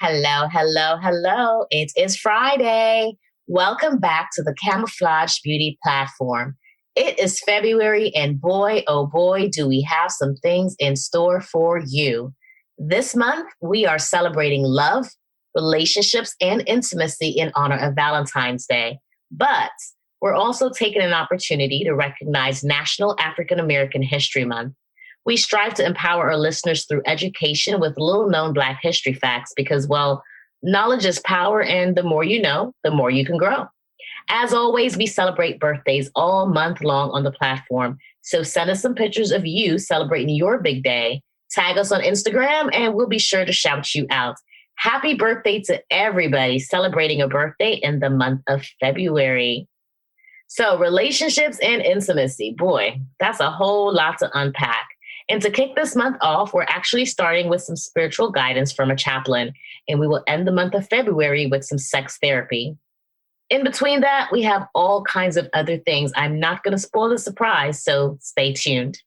Hello, hello, hello. It is Friday. Welcome back to the Camouflage Beauty platform. It is February, and boy, oh boy, do we have some things in store for you. This month, we are celebrating love, relationships, and intimacy in honor of Valentine's Day. But we're also taking an opportunity to recognize National African American History Month. We strive to empower our listeners through education with little-known Black history facts because, well, knowledge is power, and the more you know, the more you can grow. As always, we celebrate birthdays all month long on the platform. So send us some pictures of you celebrating your big day. Tag us on Instagram, and we'll be sure to shout you out. Happy birthday to everybody celebrating a birthday in the month of February. So relationships and intimacy, boy, that's a whole lot to unpack. And to kick this month off, we're actually starting with some spiritual guidance from a chaplain, and we will end the month of February with some sex therapy. In between that, we have all kinds of other things. I'm not going to spoil the surprise, so stay tuned.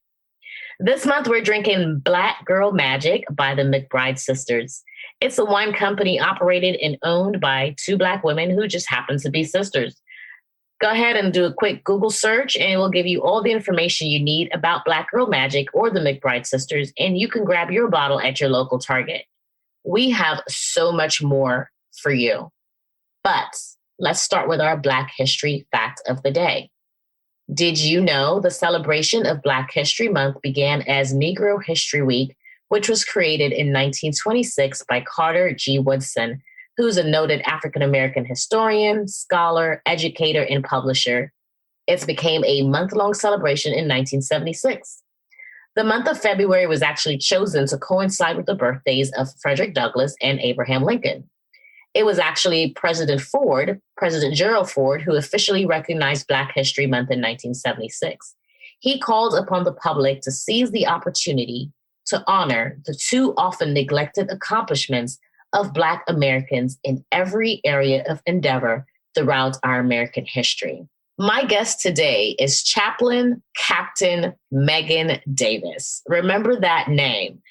This month, we're drinking Black Girl Magic by the McBride Sisters. It's a wine company operated and owned by two Black women who just happen to be sisters. Go ahead and do a quick Google search and it will give you all the information you need about Black Girl Magic or the McBride Sisters, and you can grab your bottle at your local Target. We have so much more for you. But let's start with our Black History fact of the day. Did you know the celebration of Black History Month began as Negro History Week, which was created in 1926 by Carter G. Woodson, who's a noted African-American historian, scholar, educator, and publisher. It became a month-long celebration in 1976. The month of February was actually chosen to coincide with the birthdays of Frederick Douglass and Abraham Lincoln. It was actually President Gerald Ford, who officially recognized Black History Month in 1976. He called upon the public to seize the opportunity to honor the too often neglected accomplishments of Black Americans in every area of endeavor throughout our American history. My guest today is Chaplain Captain Megan Davis. Remember that name,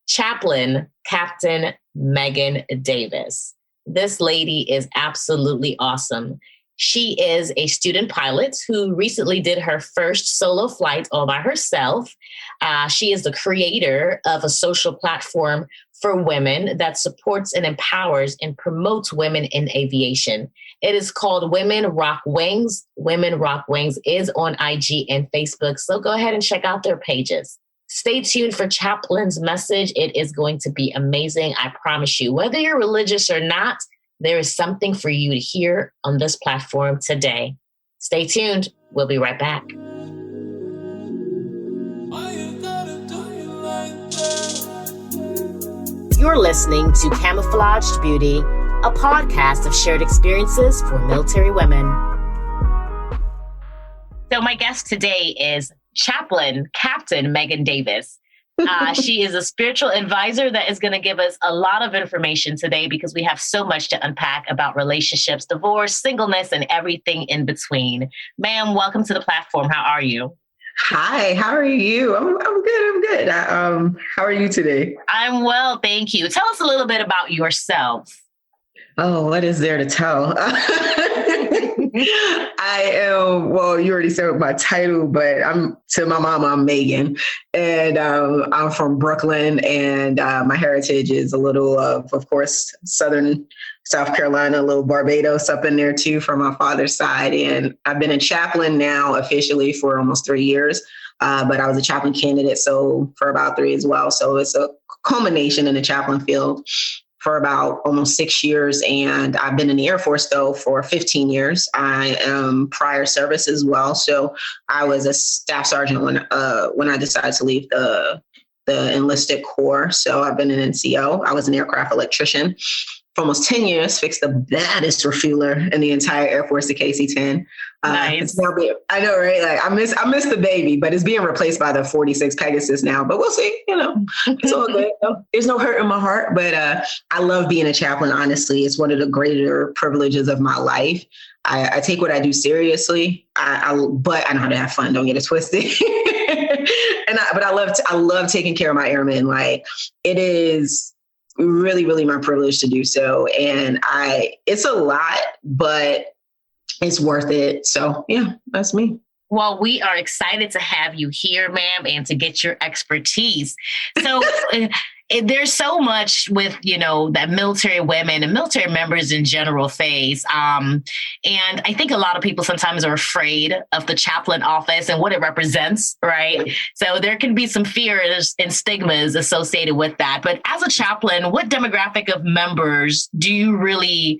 Chaplain Captain Megan Davis. This lady is absolutely awesome. She is a student pilot who recently did her first solo flight all by herself. She is the creator of a social platform for women that supports and empowers and promotes women in aviation. It is called Women Rock Wings. Women Rock Wings is on IG and Facebook, so go ahead and check out their pages. Stay tuned for Chaplain's message. It is going to be amazing, I promise you. Whether you're religious or not, there is something for you to hear on this platform today. Stay tuned. We'll be right back. You're listening to Camouflaged Beauty, a podcast of shared experiences for military women. So my guest today is Chaplain Captain Megan Davis. She is a spiritual advisor that is going to give us a lot of information today because we have so much to unpack about relationships, divorce, singleness, and everything in between. Ma'am, welcome to the platform. How are you? Hi, how are you? I'm good. How are you today? I'm well, thank you. Tell us a little bit about yourself. Oh, what is there to tell? I am, well, you already said my title, but to my mom, I'm Megan, and I'm from Brooklyn, and my heritage is a little of course, Southern South Carolina, a little Barbados up in there too from my father's side. And I've been a chaplain now officially for almost 3 years, but I was a chaplain candidate, so for about 3 as well. So it's a culmination in the chaplain field for about almost 6 years. And I've been in the Air Force though for 15 years. I am prior service as well. So I was a staff sergeant when I decided to leave the enlisted corps. So I've been an NCO. I was an aircraft electrician for almost 10 years, fixed the baddest refueler in the entire Air Force, the KC-10. Nice. I know, right? Like I miss the baby, but it's being replaced by the 46 Pegasus now, but we'll see, it's all good. There's no hurt in my heart, but I love being a chaplain. Honestly, it's one of the greater privileges of my life. I take what I do seriously, but I know how to have fun. Don't get it twisted. But I love taking care of my airmen. Like it is really, really my privilege to do so. And it's a lot, but it's worth it. So yeah, that's me. Well, we are excited to have you here, ma'am, and to get your expertise. So there's so much with, that military women and military members in general face. And I think a lot of people sometimes are afraid of the chaplain office and what it represents, right? So there can be some fears and stigmas associated with that. But as a chaplain, what demographic of members do you really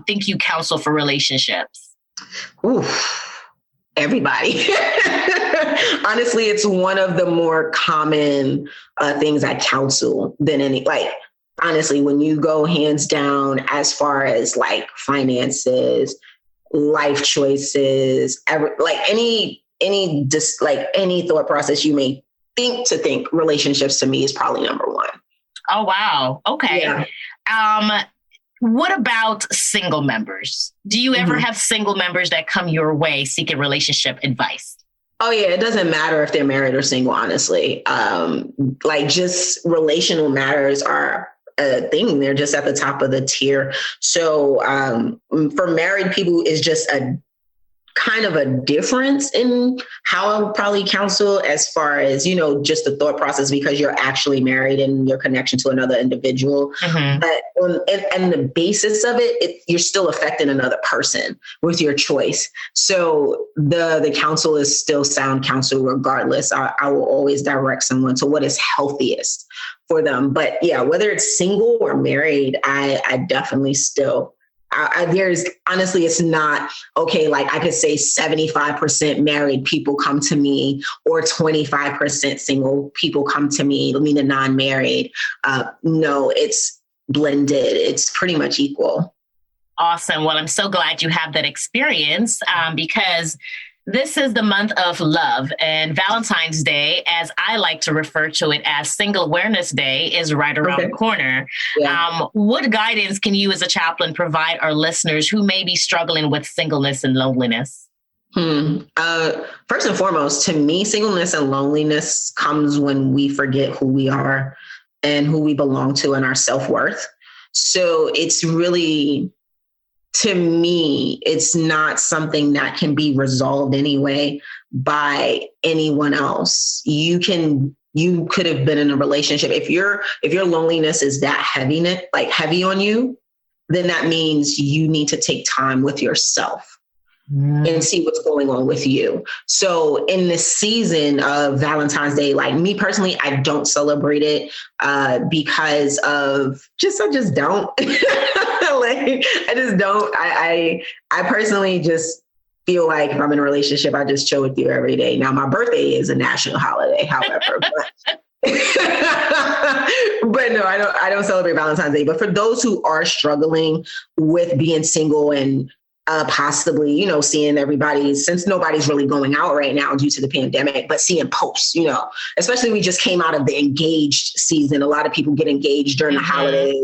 think you counsel for relationships? Oof. Everybody. Honestly, it's one of the more common things I counsel than honestly, when you go hands down as far as like finances, life choices, any thought process you may think, relationships to me is probably number one. Oh, wow. Okay. Yeah. What about single members? Do you ever have single members that come your way seeking relationship advice? Oh, yeah. It doesn't matter if they're married or single, honestly. Just relational matters are a thing. They're just at the top of the tier. So for married people, it's just a kind of a difference in how I would probably counsel as far as, just the thought process, because you're actually married and your connection to another individual. But and the basis of it, you're still affecting another person with your choice. So the counsel is still sound counsel regardless. I will always direct someone to what is healthiest for them. But yeah, whether it's single or married, I definitely still honestly, it's not okay. Like I could say 75% married people come to me or 25% single people come to me. I mean, the non-married. No, it's blended. It's pretty much equal. Awesome. Well, I'm so glad you have that experience because this is the month of love, and Valentine's Day, as I like to refer to it as Single Awareness Day, is right around the corner. Yeah. What guidance can you as a chaplain provide our listeners who may be struggling with singleness and loneliness? First and foremost, to me, singleness and loneliness comes when we forget who we are and who we belong to and our self-worth. So it's really, to me, it's not something that can be resolved anyway by anyone else. You could have been in a relationship. If your loneliness is that heavy on you, then that means you need to take time with yourself and see what's going on with you. So in this season of Valentine's Day, like me personally, I don't celebrate it because of I just don't. I just don't. I personally just feel like if I'm in a relationship, I just chill with you every day. Now, my birthday is a national holiday, however. But no, I don't celebrate Valentine's Day. But for those who are struggling with being single and possibly, seeing everybody, since nobody's really going out right now due to the pandemic, but seeing posts, especially we just came out of the engaged season. A lot of people get engaged during the holidays.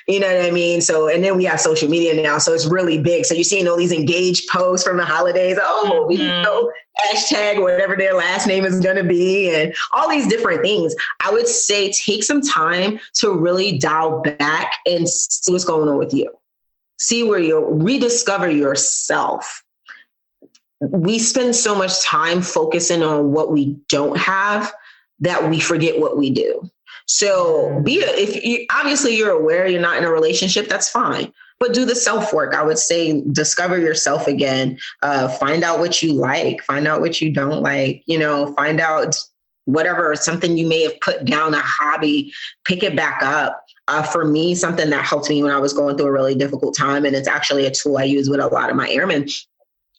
You know what I mean? So, and then we have social media now, so it's really big. So you're seeing all these engaged posts from the holidays. Oh, hashtag whatever their last name is going to be, and all these different things. I would say take some time to really dial back and see what's going on with you. See where you rediscover yourself. We spend so much time focusing on what we don't have that we forget what we do. So obviously you're aware you're not in a relationship, that's fine. But do the self-work. I would say discover yourself again. Find out what you like. Find out what you don't like. Find out whatever, something you may have put down, a hobby, pick it back up. For me, something that helped me when I was going through a really difficult time, and it's actually a tool I use with a lot of my airmen,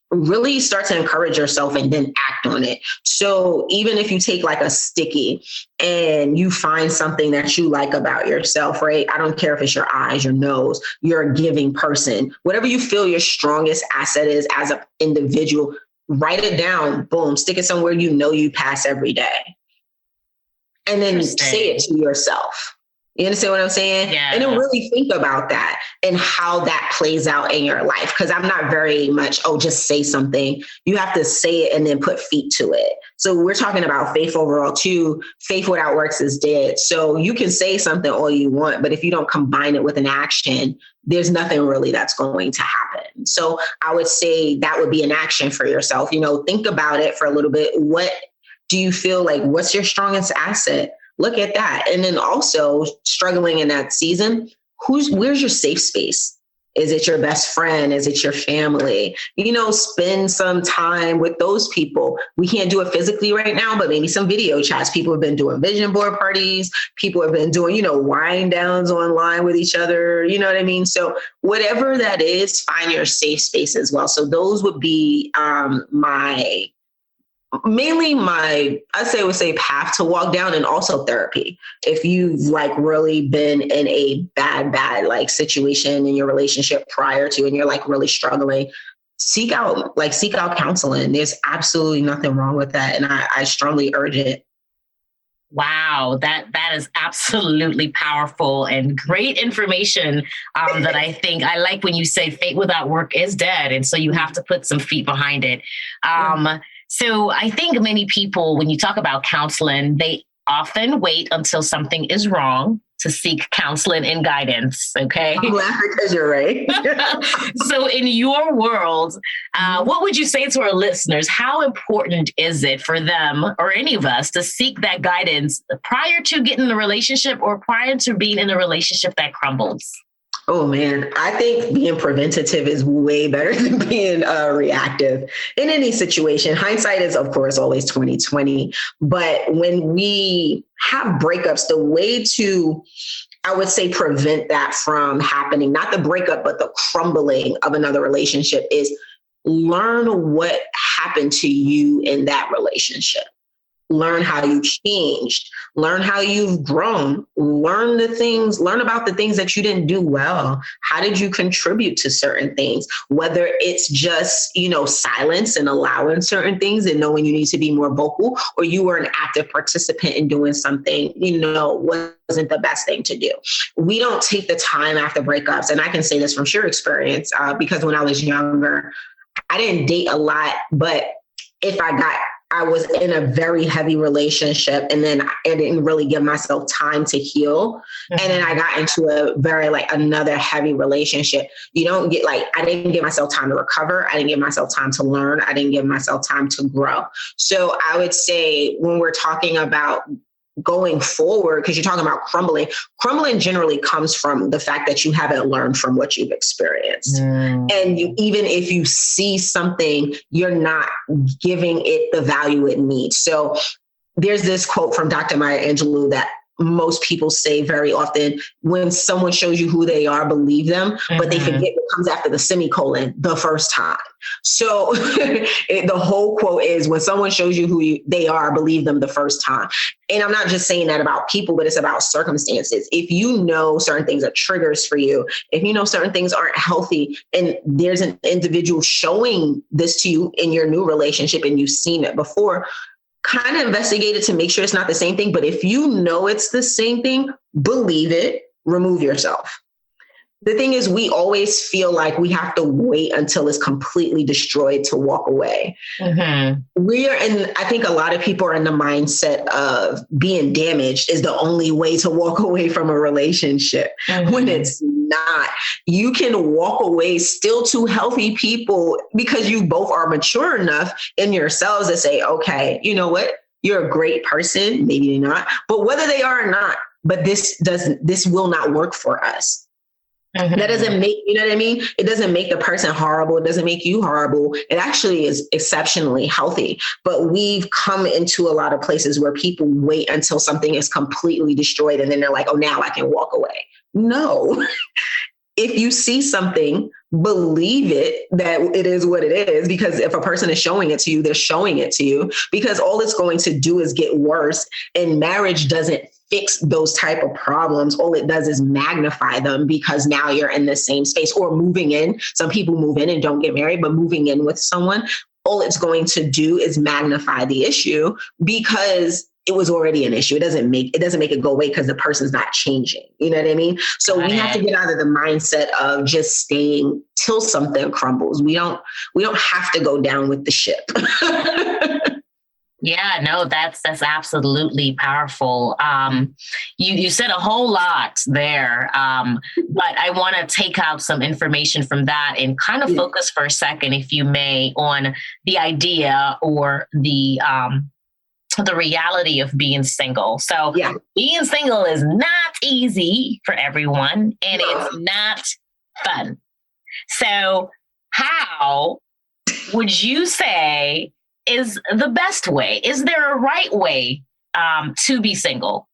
really start to encourage yourself and then act on it. So even if you take like a sticky and you find something that you like about yourself, right? I don't care if it's your eyes, your nose, you're a giving person, whatever you feel your strongest asset is as an individual, write it down, boom, stick it somewhere you pass every day. And then say it to yourself. You understand what I'm saying? Yeah. And then really think about that and how that plays out in your life. Because I'm not very much, just say something. You have to say it and then put feet to it. So we're talking about faith overall too. Faith without works is dead. So you can say something all you want, but if you don't combine it with an action, there's nothing really that's going to happen. So I would say that would be an action for yourself. Think about it for a little bit. What do you feel like? What's your strongest asset? Look at that. And then also struggling in that season, where's your safe space? Is it your best friend? Is it your family? Spend some time with those people. We can't do it physically right now, but maybe some video chats. People have been doing vision board parties. People have been doing, wind downs online with each other. You know what I mean? So whatever that is, find your safe space as well. So those would be mainly I would say path to walk down, and also therapy. If you've really been in a bad situation in your relationship prior to, and you're really struggling, seek out counseling. There's absolutely nothing wrong with that. And I strongly urge it. Wow, that is absolutely powerful and great information that I think I like when you say faith without work is dead. And so you have to put some feet behind it. So I think many people, when you talk about counseling, they often wait until something is wrong to seek counseling and guidance. Okay. I'm laughing because you're right. So in your world, what would you say to our listeners? How important is it for them or any of us to seek that guidance prior to getting in the relationship or prior to being in a relationship that crumbles? Oh, man, I think being preventative is way better than being reactive in any situation. Hindsight is, of course, always 20/20. But when we have breakups, the way to, I would say, prevent that from happening, not the breakup, but the crumbling of another relationship, is learn what happened to you in that relationship. Learn how you changed, learn how you've grown, learn about the things that you didn't do well. How did you contribute to certain things? Whether it's just, silence and allowing certain things and knowing you need to be more vocal, or you were an active participant in doing something, wasn't the best thing to do. We don't take the time after breakups. And I can say this from sheer experience, because when I was younger, I didn't date a lot, but I was in a very heavy relationship, and then I didn't really give myself time to heal. Mm-hmm. And then I got into a very another heavy relationship. You don't get I didn't give myself time to recover. I didn't give myself time to learn. I didn't give myself time to grow. So I would say when we're talking about going forward, because you're talking about crumbling generally comes from the fact that you haven't learned from what you've experienced. And even if you see something, you're not giving it the value it needs. So there's this quote from Dr. Maya Angelou that most people say very often: when someone shows you who they are, believe them, but they forget what comes after the semicolon the first time. So the whole quote is, when someone shows you who they are, believe them the first time. And I'm not just saying that about people, but it's about circumstances. If you know certain things are triggers for you, if you know certain things aren't healthy, and there's an individual showing this to you in your new relationship and you've seen it before, kind of investigate it to make sure it's not the same thing. But if you know it's the same thing, believe it, remove yourself. The thing is, we always feel like we have to wait until it's completely destroyed to walk away. Mm-hmm. I think a lot of people are in the mindset of being damaged is the only way to walk away from a relationship, when it's not. You can walk away still two healthy people, because you both are mature enough in yourselves to say, okay, you know what? You're a great person. Maybe not, but whether they are or not, but this will not work for us. Mm-hmm. That doesn't make, you know what I mean? It doesn't make the person horrible. It doesn't make you horrible. It actually is exceptionally healthy. But we've come into a lot of places where people wait until something is completely destroyed, and then they're like, oh, now I can walk away. No. If you see something, believe it, that it is what it is. Because if a person is showing it to you, they're showing it to you, because all it's going to do is get worse. And marriage doesn't fix those type of problems. All it does is magnify them, because now you're in the same space. Or moving in. Some people move in and don't get married, but moving in with someone, all it's going to do is magnify the issue, because it was already an issue. It doesn't make it go away because the person's not changing. You know what I mean? So we have to get out of the mindset of just staying till something crumbles. We don't have to go down with the ship. Yeah, no, that's absolutely powerful. You said a whole lot there, but I want to take out some information from that and kind of focus for a second, if you may, on the idea or the reality of being single. So being single is not easy for everyone, and it's not fun. So how would you say is the best way? Is there a right way to be single?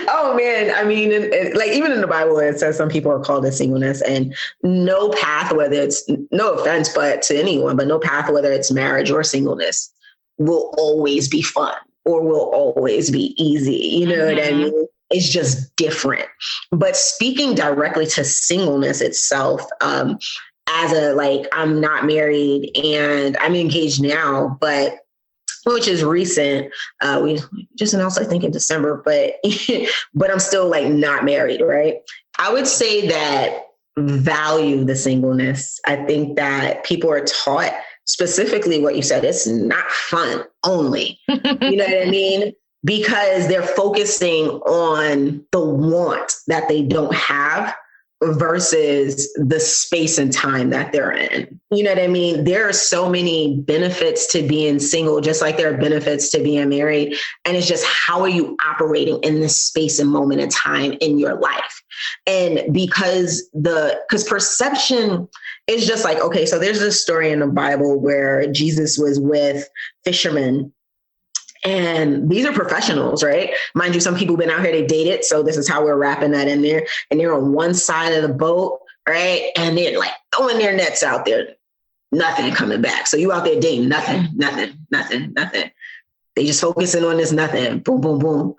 Oh man, I mean, like even in the Bible, it says some people are called to singleness, and no path, whether it's, no offense, but to anyone, but no path, whether it's marriage or singleness, will always be fun or will always be easy. You know what I mean? It's just different. But speaking directly to singleness itself, as a, like, I'm not married and I'm engaged now, but which is recent. We just announced, I think, in December, but but I'm still like not married, right? I would say that value the singleness. I think that people are taught specifically what you said. It's not fun only. You know what I mean? Because they're focusing on the want that they don't have versus the space and time that they're in. You know what I mean? There are so many benefits to being single, just like there are benefits to being married. And it's just, how are you operating in this space and moment in time in your life? And because perception is just like, okay, so there's this story in the Bible where Jesus was with fishermen. And these are professionals, right? Mind you, some people have been out here, they dated. So this is how we're wrapping that in there. And they're on one side of the boat, right? And they're like throwing their nets out there. Nothing coming back. So you out there dating, nothing. They just focusing on this nothing. Boom, boom, boom.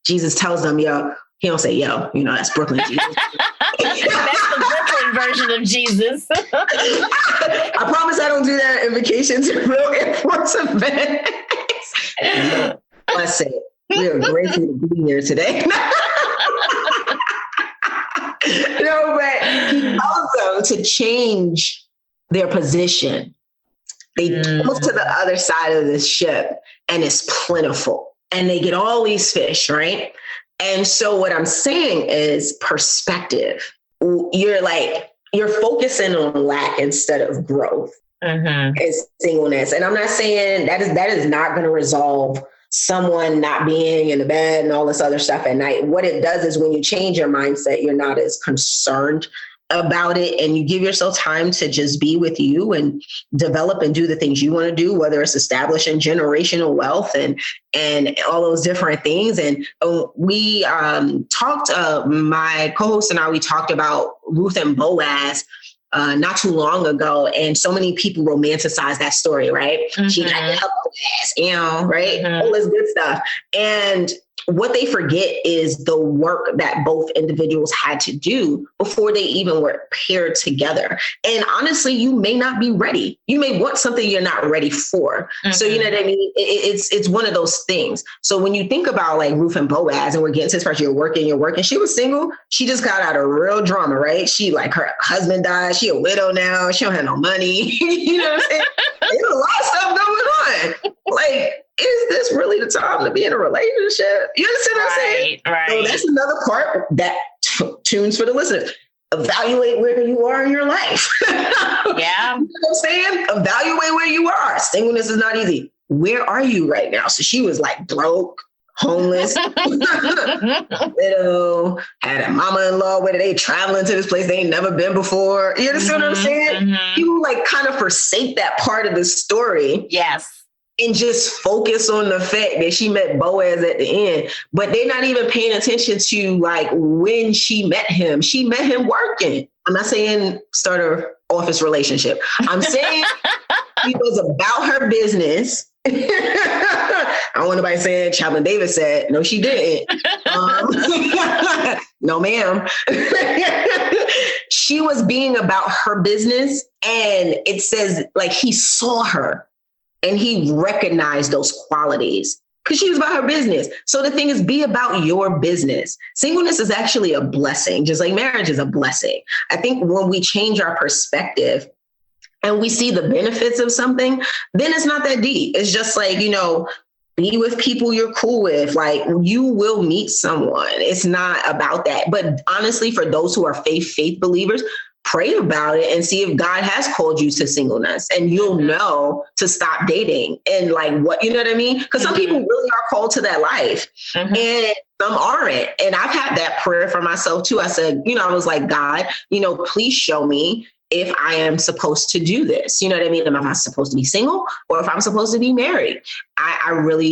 Jesus tells them, yo, he don't say, yo, you know, that's Brooklyn Jesus. That's the Brooklyn version of Jesus. I promise I don't do that in vacations and real Air Force events. Bless it. We are grateful to be here today. No, but he tells them to change their position. They move to the other side of the ship, and it's plentiful. And they get all these fish, right? And so what I'm saying is perspective. You're focusing on lack instead of growth. Is singleness. And I'm not saying that is not going to resolve someone not being in the bed and all this other stuff at night. What it does is when you change your mindset, you're not as concerned about it, and you give yourself time to just be with you and develop and do the things you want to do, whether it's establishing generational wealth and all those different things. And we talked, my co-host and I, we talked about Ruth and Boaz not too long ago, and so many people romanticize that story, right? She got to help Boaz, you know, right? All this good stuff. And what they forget is the work that both individuals had to do before they even were paired together. And honestly, you may not be ready. You may want something you're not ready for. So, you know what I mean? It's one of those things. So when you think about like Ruth and Boaz, and we're getting to this part, you're working. She was single. She just got out of real drama, right? She, like, her husband died. She a widow now. She don't have no money. You know what I'm saying? There's a lot of stuff going on. Like, is this really the time to be in a relationship? You understand what I'm saying? Right. So that's another part that tunes for the listeners. Evaluate where you are in your life. Yeah. You know what I'm saying? Evaluate where you are. Singleness is not easy. Where are you right now? So she was like broke, homeless, widow, had a mama-in-law where they traveling to this place they ain't never been before. You understand what I'm saying? You like kind of forsake that part of the story. Yes. And just focus on the fact that she met Boaz at the end. But they're not even paying attention to like when she met him. She met him working. I'm not saying start an office relationship. I'm saying she was about her business. I don't want nobody saying Chaplain Davis said, no, she didn't. No, ma'am. She was being about her business. And it says like he saw her. And he recognized those qualities because she was about her business. So the thing is, be about your business. Singleness is actually a blessing, just like marriage is a blessing. I think when we change our perspective and we see the benefits of something, then it's not that deep. It's just like, be with people you're cool with. Like, you will meet someone. It's not about that. But honestly, for those who are faith believers, pray about it and see if God has called you to singleness, and you'll know to stop dating and like what, you know what I mean? Because some people really are called to that life and some aren't. And I've had that prayer for myself too. I said, I was like, God, please show me if I am supposed to do this. You know what I mean? Am I supposed to be single or if I'm supposed to be married? I really,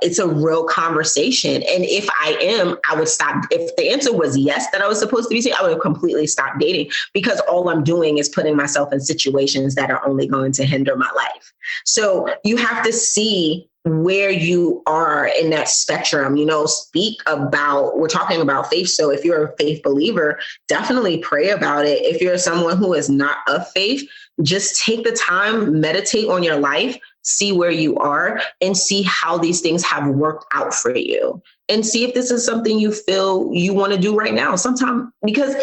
it's a real conversation. And if I am, I would stop. If the answer was yes, that I was supposed to be single, I would have completely stopped dating, because all I'm doing is putting myself in situations that are only going to hinder my life. So you have to see where you are in that spectrum, speak about, we're talking about faith. So if you're a faith believer, definitely pray about it. If you're someone who is not of faith, just take the time, meditate on your life, see where you are, and see how these things have worked out for you, and see if this is something you feel you want to do right now. Sometimes, because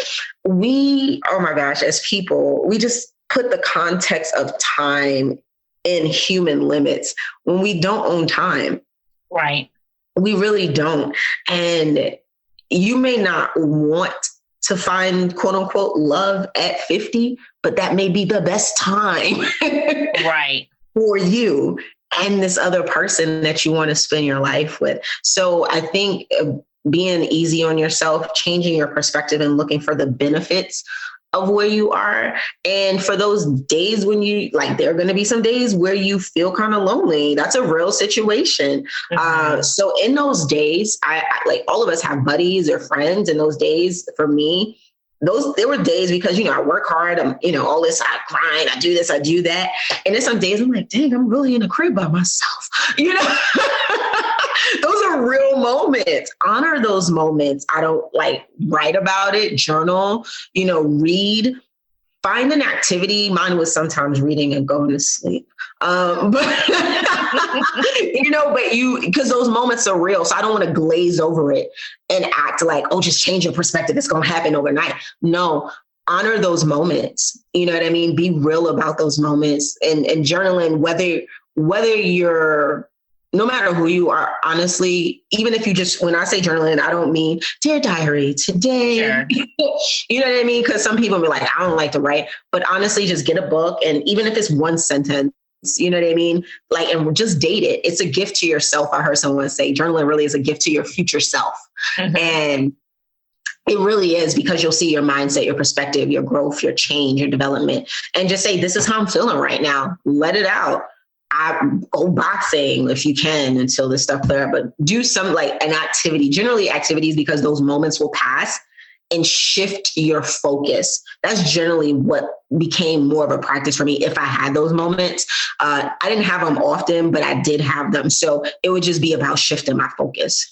oh my gosh, as people, we just put the context of time in human limits when we don't own time. Right. We really don't. And you may not want to find quote unquote love at 50, but that may be the best time. Right. For you and this other person that you want to spend your life with. So I think being easy on yourself, changing your perspective and looking for the benefits of where you are. And for those days when there are going to be some days where you feel kind of lonely. That's a real situation. So in those days, I like, all of us have buddies or friends. In those days, for me, there were days because, I work hard, I'm, all this, I grind, I do this, I do that. And then some days I'm like, dang, I'm really in a crib by myself. Those are real moments. Honor those moments. I don't write about it, journal, read, find an activity. Mine was sometimes reading and going to sleep. Because those moments are real. So I don't want to glaze over it and act like, oh, just change your perspective, it's going to happen overnight. No, honor those moments. You know what I mean? Be real about those moments and journaling, whether you're, no matter who you are, honestly, even if you just, when I say journaling, I don't mean dear diary today. Sure. You know what I mean? Because some people be like, I don't like to write, but honestly, just get a book. And even if it's one sentence, you know what I mean? And just date it. It's a gift to yourself. I heard someone say journaling really is a gift to your future self. And it really is, because you'll see your mindset, your perspective, your growth, your change, your development, and just say, this is how I'm feeling right now. Let it out. I go boxing if you can until this stuff clear up, but do some an activity, generally activities, because those moments will pass, and shift your focus. That's generally what became more of a practice for me. If I had those moments, I didn't have them often, but I did have them. So it would just be about shifting my focus.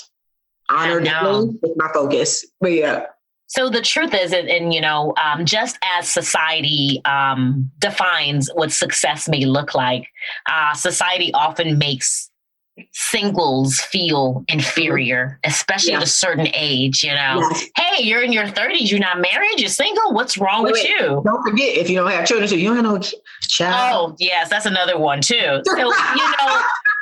Honor my focus. But yeah. So the truth is, just as society defines what success may look like, society often makes singles feel inferior, especially at a certain age, Hey, you're in your 30s, you're not married, you're single, what's wrong with you? Don't forget, if you don't have children, so you don't have no child. Oh, yes, that's another one too. So,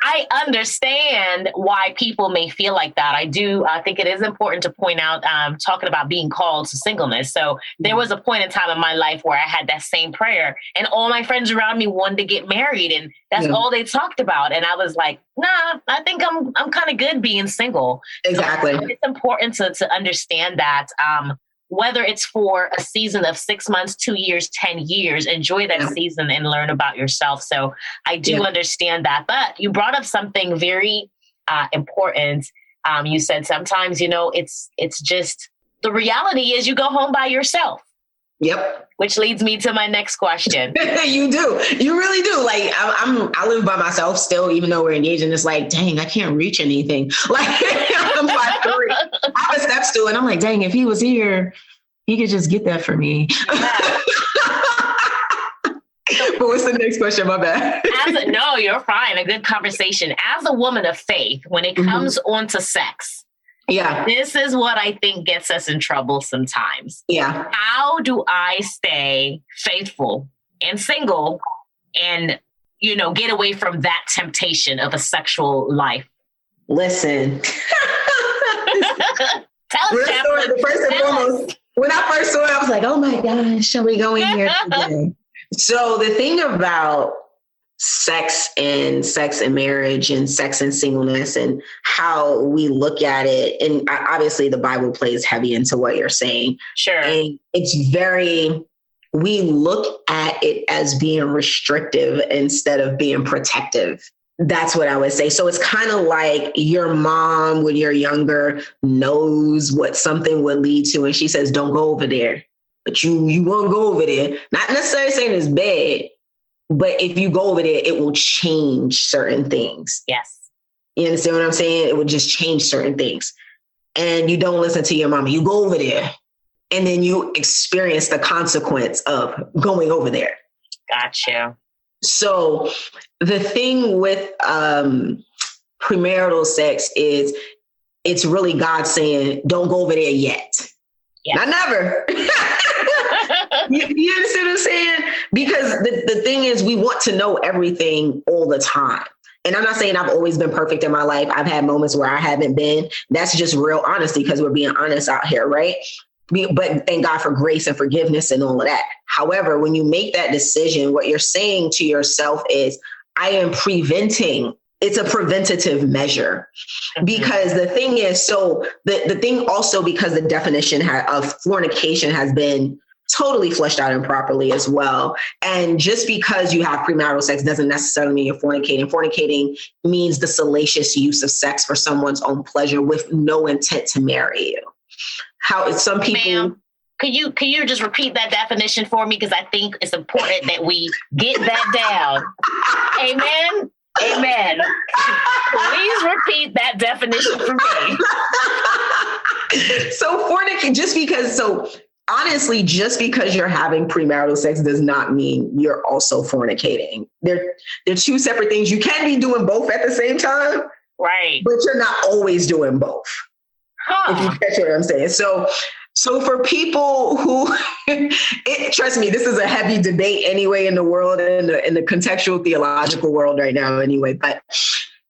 I understand why people may feel like that. I do. I think it is important to point out, talking about being called to singleness. So there was a point in time in my life where I had that same prayer, and all my friends around me wanted to get married, and that's all they talked about. And I was like, nah, I think I'm kind of good being single. Exactly. So it's important to understand that, whether it's for a season of 6 months, 2 years, 10 years, enjoy that season and learn about yourself. So I do understand that. But you brought up something very important. You said sometimes, it's just the reality is you go home by yourself. Yep. Which leads me to my next question. You do. You really do. I live by myself still, even though we're engaged, and it's like, dang, I can't reach anything. I'm 5'3". I have a step stool, and I'm like, dang, if he was here, he could just get that for me. Yeah. But what's the next question? My bad. No, you're fine. A good conversation. As a woman of faith, when it comes onto sex, this is what I think gets us in trouble sometimes. Yeah. How do I stay faithful and single and, get away from that temptation of a sexual life? Listen. Tell us, Chaplain. First and foremost, when I first saw it, I was like, oh my gosh, shall we go in here today? So the thing about sex and marriage and sex and singleness and how we look at it, and obviously the Bible plays heavy into what you're saying. Sure. And we look at it as being restrictive instead of being protective. That's what I would say. So it's kind of like your mom, when you're younger, knows what something would lead to. And she says, don't go over there. But you won't go over there. Not necessarily saying it's bad, but if you go over there, it will change certain things. Yes. You understand what I'm saying? It will just change certain things. And you don't listen to your mama. You go over there. And then you experience the consequence of going over there. Gotcha. So the thing with premarital sex is it's really God saying, don't go over there yet. Yeah. Not never. You understand what I'm saying? Because the thing is, we want to know everything all the time. And I'm not saying I've always been perfect in my life. I've had moments where I haven't been. That's just real honesty because we're being honest out here, right? But thank God for grace and forgiveness and all of that. However, when you make that decision, what you're saying to yourself is, I am preventing. It's a preventative measure. Because the thing is, so the thing also, because the definition of fornication has been totally fleshed out improperly as well. And just because you have premarital sex doesn't necessarily mean you're fornicating. Fornicating means the salacious use of sex for someone's own pleasure with no intent to marry you. How some people... Ma'am, can you just repeat that definition for me? Because I think it's important that we get that down. Amen. Amen. Please repeat that definition for me. So honestly, just because you're having premarital sex does not mean you're also fornicating. They're two separate things. You can be doing both at the same time. Right. But you're not always doing both. If you catch what I'm saying. So for people who, trust me, this is a heavy debate anyway in the world, in the contextual theological world right now anyway, but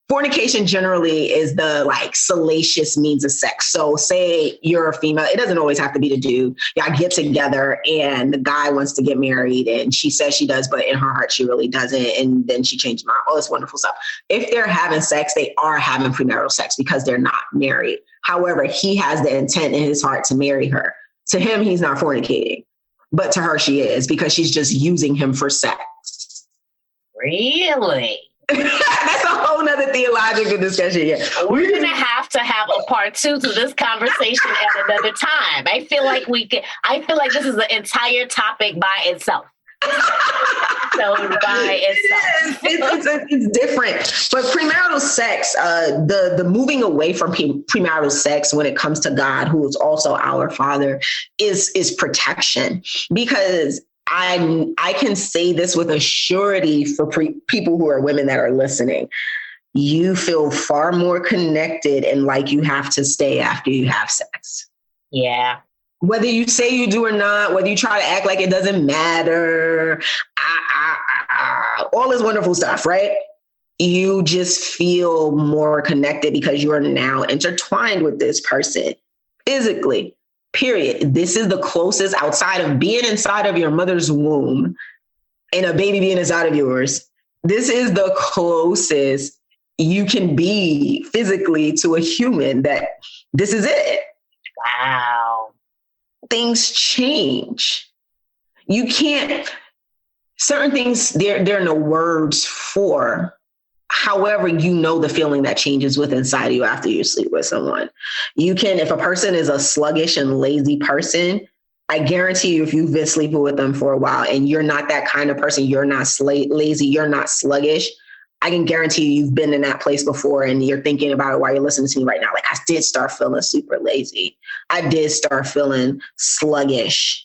fornication generally is the salacious means of sex. So say you're a female, it doesn't always have to be the dude. Y'all get together and the guy wants to get married and she says she does, but in her heart, she really doesn't. And then she changed mind, all this wonderful stuff. If they're having sex, they are having premarital sex because they're not married. However, he has the intent in his heart to marry her. To him, he's not fornicating, but to her, she is because she's just using him for sex. Really? That's a whole nother theological discussion. Yeah. We're going to have a part 2 to this conversation at another time. I feel like this is an entire topic by itself. It's different. But premarital sex, the moving away from premarital sex when it comes to God, who is also our Father, is protection. Because I can say this with a surety for people who are women that are listening. You feel far more connected and like you have to stay after you have sex. Yeah. Whether you say you do or not, whether you try to act like it doesn't matter, all this wonderful stuff, right? You just feel more connected because you are now intertwined with this person physically, period. This is the closest outside of being inside of your mother's womb and a baby being inside of yours. This is the closest you can be physically to a human that this is it. Wow. Things change. You can't, certain things, there are no words for. However, you know the feeling that changes within inside of you after you sleep with someone. You can, if a person is a sluggish and lazy person, I guarantee you if you've been sleeping with them for a while and you're not that kind of person, you're not lazy, you're not sluggish, I can guarantee you've been in that place before and you're thinking about it while you're listening to me right now. Like, I did start feeling super lazy. I did start feeling sluggish.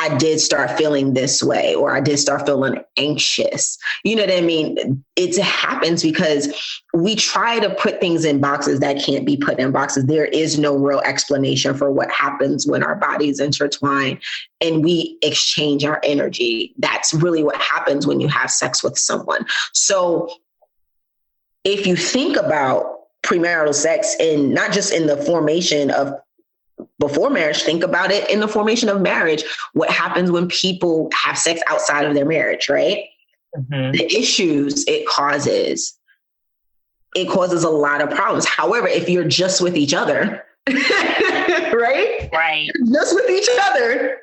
I did start feeling this way, or I did start feeling anxious. You know what I mean? It happens because we try to put things in boxes that can't be put in boxes. There is no real explanation for what happens when our bodies intertwine and we exchange our energy. That's really what happens when you have sex with someone. So if you think about premarital sex, and not just in the formation of before marriage, think about it in the formation of marriage. What happens when people have sex outside of their marriage, right? Mm-hmm. The issues it causes a lot of problems. However, if you're just with each other, right? Right. Just with each other,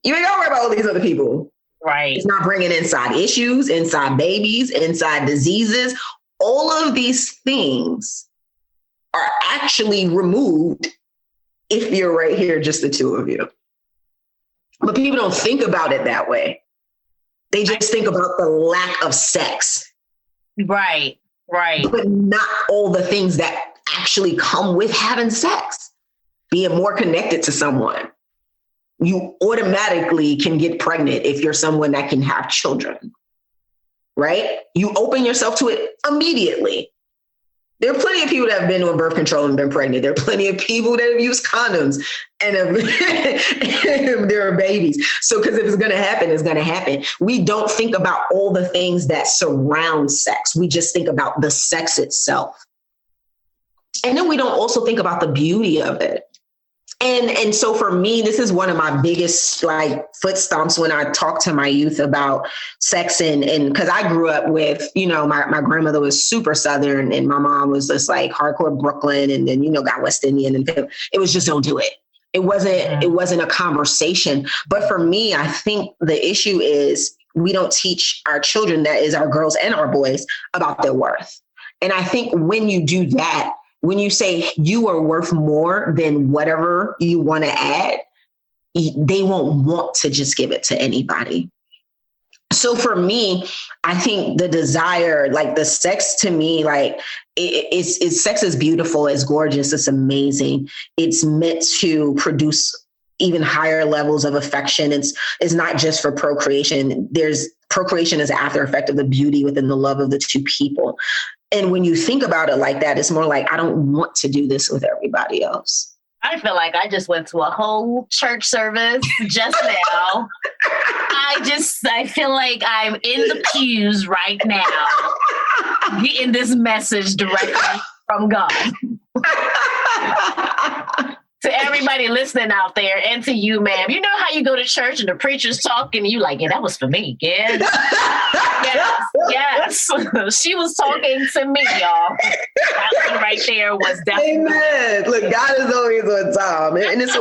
you ain't gotta worry about all these other people. Right. It's not bringing inside issues, inside babies, inside diseases. All of these things are actually removed if you're right here, just the two of you. But people don't think about it that way. They just think about the lack of sex. Right, right. But not all the things that actually come with having sex. Being more connected to someone. You automatically can get pregnant if you're someone that can have children. Right? You open yourself to it immediately. There are plenty of people that have been on birth control and been pregnant. There are plenty of people that have used condoms and there are babies. So, because if it's going to happen, it's going to happen. We don't think about all the things that surround sex. We just think about the sex itself. And then we don't also think about the beauty of it. And so for me, this is one of my biggest foot stomps when I talk to my youth about sex and because I grew up with, my grandmother was super Southern and my mom was just hardcore Brooklyn and then, got West Indian and it was just don't do it. It wasn't a conversation. But for me, I think the issue is we don't teach our children, that is our girls and our boys, about their worth. And I think when you do that, when you say you are worth more than whatever you want to add, they won't want to just give it to anybody. So for me, I think the desire, the sex to me, sex is beautiful, it's gorgeous, it's amazing. It's meant to produce even higher levels of affection. It's not just for procreation. Procreation is an after effect of the beauty within the love of the two people. And when you think about it like that, it's more like, I don't want to do this with everybody else. I feel like I just went to a whole church service just now. I feel like I'm in the pews right now, getting this message directly from God. To everybody listening out there and to you, ma'am. You know how you go to church and the preacher's talking and you yeah, that was for me. Yeah. yes. She was talking to me, y'all. That one right there was definitely. Amen. Look, God is always on time. And it's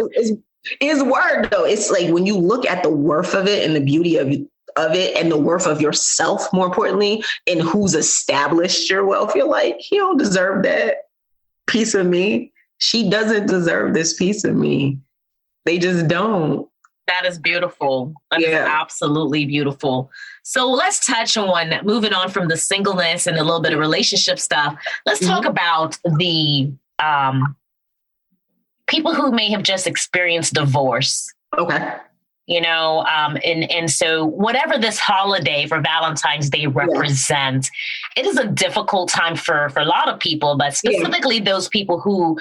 his word, though. It's when you look at the worth of it and the beauty of it and the worth of yourself, more importantly, and who's established your wealth, you're he don't deserve that piece of me. She doesn't deserve this piece of me. They just don't. That is beautiful. That is absolutely beautiful. So let's touch on moving on from the singleness and a little bit of relationship stuff. Let's talk about the people who may have just experienced divorce. Okay. And so whatever this holiday for Valentine's Day represents, it is a difficult time for a lot of people, but specifically those people who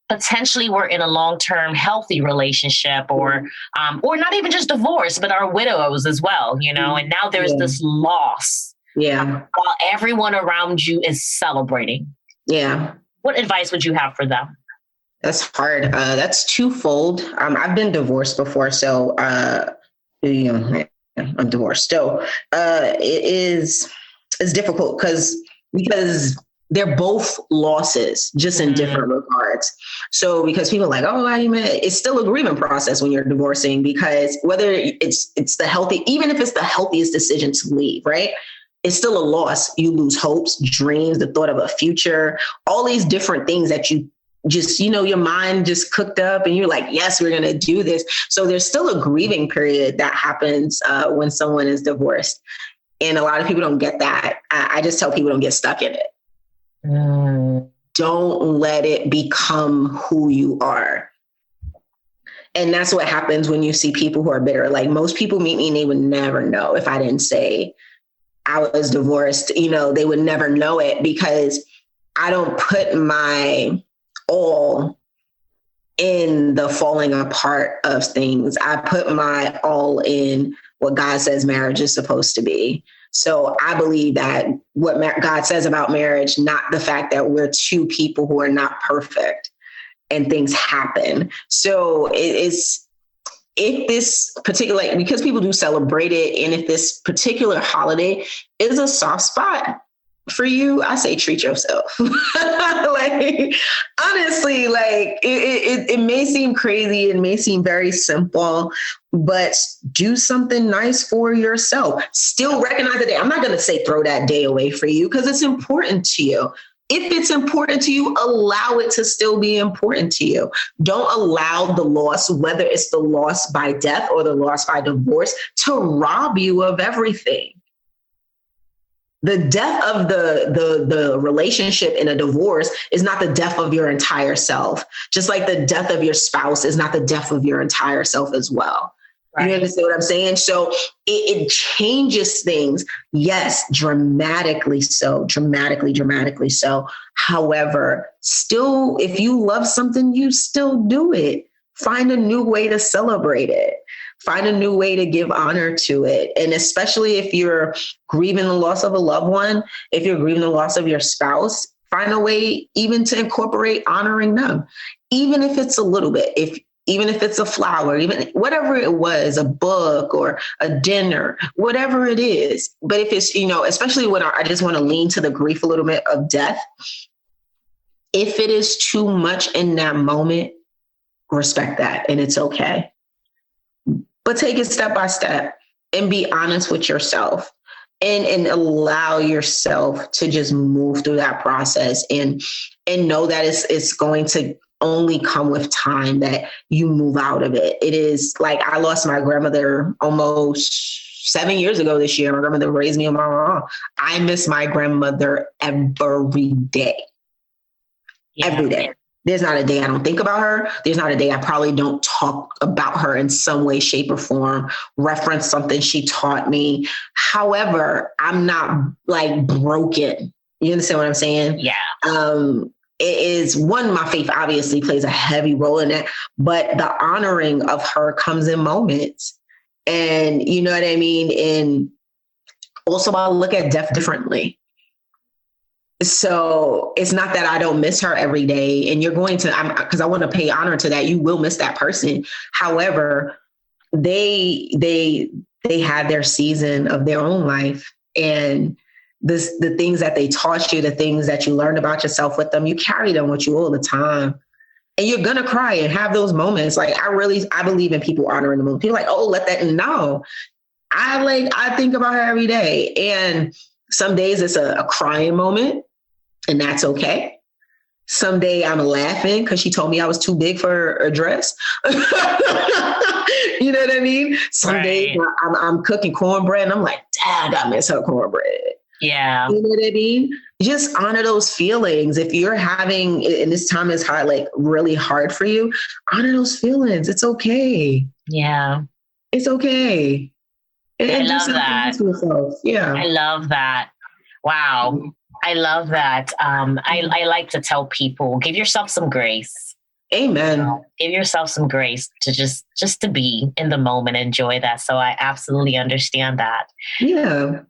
potentially were in a long-term healthy relationship or not even just divorce, but are widows as well, and now there's this loss. Yeah. While everyone around you is celebrating. Yeah. What advice would you have for them? That's hard. That's twofold. I've been divorced before, so I'm divorced. So it's difficult because they're both losses, just in different regards. So because people are it's still a grieving process when you're divorcing, because whether it's even if it's the healthiest decision to leave, right? It's still a loss. You lose hopes, dreams, the thought of a future, all these different things that you just, your mind just cooked up and you're yes, we're going to do this. So there's still a grieving period that happens when someone is divorced. And a lot of people don't get that. I just tell people don't get stuck in it. Don't let it become who you are. And that's what happens when you see people who are bitter. Like most people meet me and they would never know if I didn't say I was divorced. You know, they would never know it because I don't put my all in the falling apart of things. I put my all in what God says marriage is supposed to be. So I believe that what God says about marriage, not the fact that we're two people who are not perfect and things happen. So if this particular, like, because people do celebrate it, and if this particular holiday is a soft spot for you, I say treat yourself. Like, honestly, like it may seem crazy, it may seem very simple, but do something nice for yourself. Still recognize the day. I'm not going to say throw that day away for you because it's important to you. If it's important to you, allow it to still be important to you. Don't allow the loss, whether it's the loss by death or the loss by divorce, to rob you of everything. The death of the relationship in a divorce is not the death of your entire self, just like the death of your spouse is not the death of your entire self as well. Right. You understand what I'm saying? So it changes things. Yes, dramatically so. However, still, if you love something, you still do it. Find a new way to celebrate it. Find a new way to give honor to it. And especially if you're grieving the loss of a loved one, if you're grieving the loss of your spouse, find a way even to incorporate honoring them, even if it's a little bit, even if it's a flower, even whatever it was, a book or a dinner, whatever it is. But if it's, you know, especially when I just want to lean to the grief a little bit of death, if it is too much in that moment, respect that, and it's okay. But take it step by step and be honest with yourself and allow yourself to just move through that process and know that it's going to only come with time that you move out of it. It is like I lost my grandmother almost 7 years ago this year. My grandmother raised me on my own. I miss my grandmother every day. Yeah. Every day. There's not a day I don't think about her. There's not a day I probably don't talk about her in some way, shape, or form, reference something she taught me. However, I'm not like broken. You understand what I'm saying? Yeah. It is one, my faith obviously plays a heavy role in it, but the honoring of her comes in moments. And you know what I mean? And also I look at death differently. So it's not that I don't miss her every day, and you're going to, because I want to pay honor to that. You will miss that person. However, they had their season of their own life, and the things that they taught you, the things that you learned about yourself with them, you carry them with you all the time. And you're going to cry and have those moments. Like I believe in people honoring the moment. People are like, oh, let that, no. I think about her every day. And some days it's a crying moment, and that's okay. Someday I'm laughing because she told me I was too big for a dress. You know what I mean? Some days I'm cooking cornbread and I'm like, dang, I miss her cornbread. Yeah. You know what I mean? Just honor those feelings. If you're having, and this time is hard, like really hard for you, honor those feelings. It's okay. Yeah. It's okay. And I love that. Yeah. I love that. Wow. I love that. I like to tell people, give yourself some grace. Amen. You know, give yourself some grace to just to be in the moment, enjoy that. So I absolutely understand that. Yeah.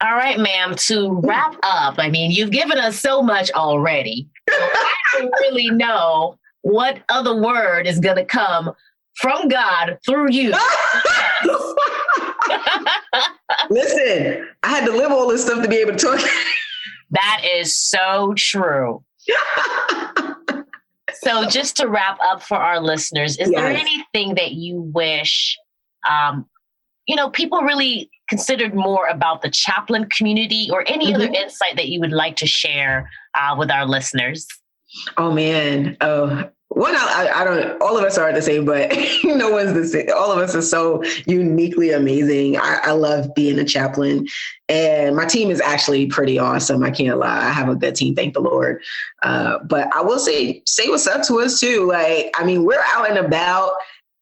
All right, ma'am, to wrap up, I mean, you've given us so much already. So I don't really know what other word is going to come from God through you. Listen, I had to live all this stuff to be able to talk. That is so true. So just to wrap up for our listeners, is there anything that you wish, people really considered more about the chaplain community, or any other insight that you would like to share with our listeners? Oh, man. One, I don't, all of us aren't the same, but no one's the same. All of us are so uniquely amazing. I love being a chaplain, and my team is actually pretty awesome. I can't lie. I have a good team. Thank the Lord. But I will say what's up to us too. Like, I mean, we're out and about,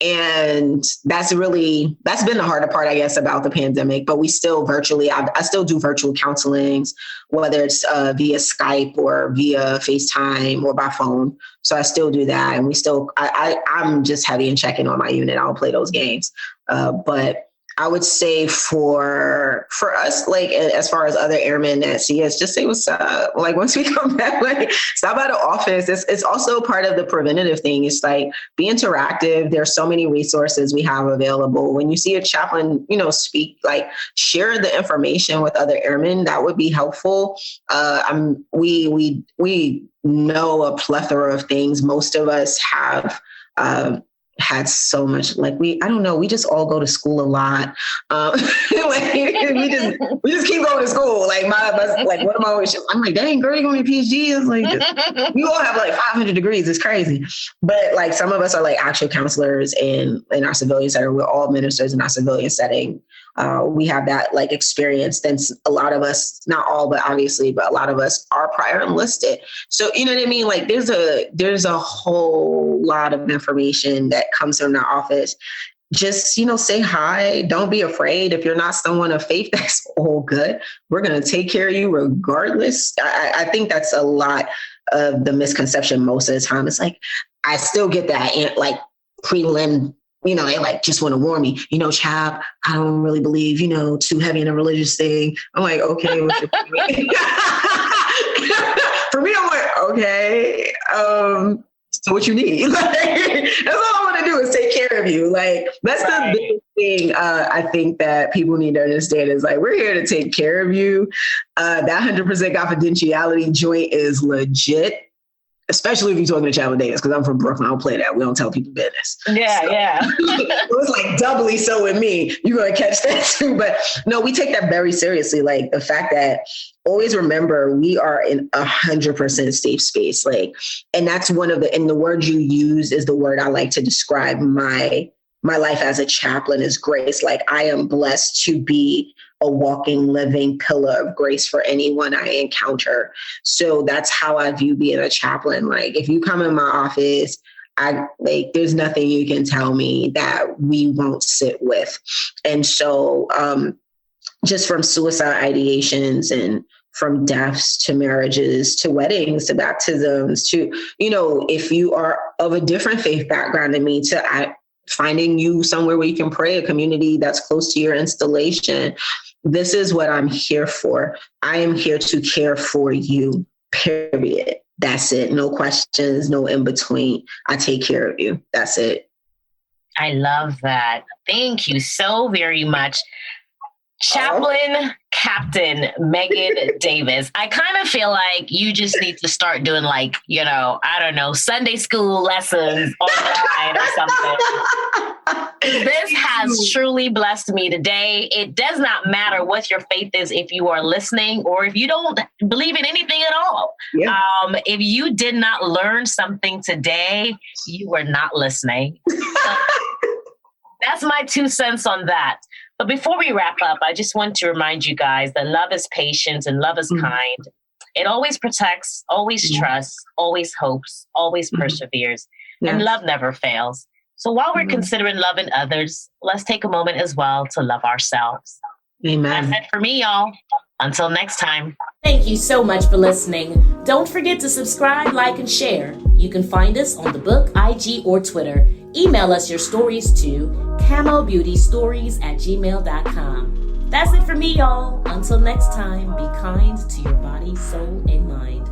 And that's been the harder part, I guess, about the pandemic, but we still I still do virtual counselings, whether it's via Skype or via FaceTime or by phone. So I still do that. And I'm just heavy in checking on my unit. I don't play those games. But I would say for us, like, as far as other airmen that see us, just say what's up. Like, once we come back, like, stop by the office. It's also part of the preventative thing. It's like, be interactive. There's so many resources we have available. When you see a chaplain, speak, like, share the information with other airmen. That would be helpful. We know a plethora of things. Most of us have had so much, like, we just all go to school a lot. Like, we just keep going to school. Like, one of my wishes, I'm like, dang, girl, you going to PhD? It's like, we all have like 500 degrees. It's crazy. But like, some of us are like actual counselors in our civilian setting. We're all ministers in our civilian setting. We have that like experience. Then a lot of us, not all, but obviously, but a lot of us are prior enlisted. So, you know what I mean? Like, there's a whole lot of information that comes from the office. Just, say hi. Don't be afraid. If you're not someone of faith, that's all good. We're going to take care of you regardless. I think that's a lot of the misconception most of the time. It's like, I still get that, and like prelim, they like just want to warn me, Chap, I don't really believe, too heavy in a religious thing. I'm like, okay. What's your For me, I'm like, okay. So what you need? Like, that's all I want to do is take care of you. Like, that's the biggest thing I think that people need to understand is, like, we're here to take care of you. That 100% confidentiality joint is legit. Especially if you're talking to Chaplain Davis, because I'm from Brooklyn. I don't play that. We don't tell people business. Yeah. It was like doubly so with me. You're going to catch that too. But no, we take that very seriously. Like, the fact that, always remember, we are in 100% safe space. Like, and that's and the word you use is the word I like to describe my life as a chaplain, is grace. Like, I am blessed to be a walking, living pillar of grace for anyone I encounter. So that's how I view being a chaplain. Like, if you come in my office, there's nothing you can tell me that we won't sit with. And so just from suicide ideations and from deaths to marriages to weddings to baptisms to, if you are of a different faith background than me, to finding you somewhere where you can pray, a community that's close to your installation. This is what I'm here for. I am here to care for you, period. That's it. No questions, no in between. I take care of you. That's it. I love that. Thank you so very much. Chaplain Captain Megan Davis. I kind of feel like you just need to start doing, like, I don't know, Sunday school lessons online or something. This has truly blessed me today. It does not matter what your faith is, if you are listening or if you don't believe in anything at all. Yeah. If you did not learn something today, you were not listening. So that's my 2 cents on that. But before we wrap up, I just want to remind you guys that love is patient and love is kind. It always protects, always trusts, always hopes, always perseveres, and love never fails. So while we're considering loving others, let's take a moment as well to love ourselves. Amen. That's it for me, y'all. Until next time. Thank you so much for listening. Don't forget to subscribe, like, and share. You can find us on the book, IG, or Twitter. Email us your stories to camobeautystories@gmail.com. That's it for me, y'all. Until next time, be kind to your body, soul, and mind.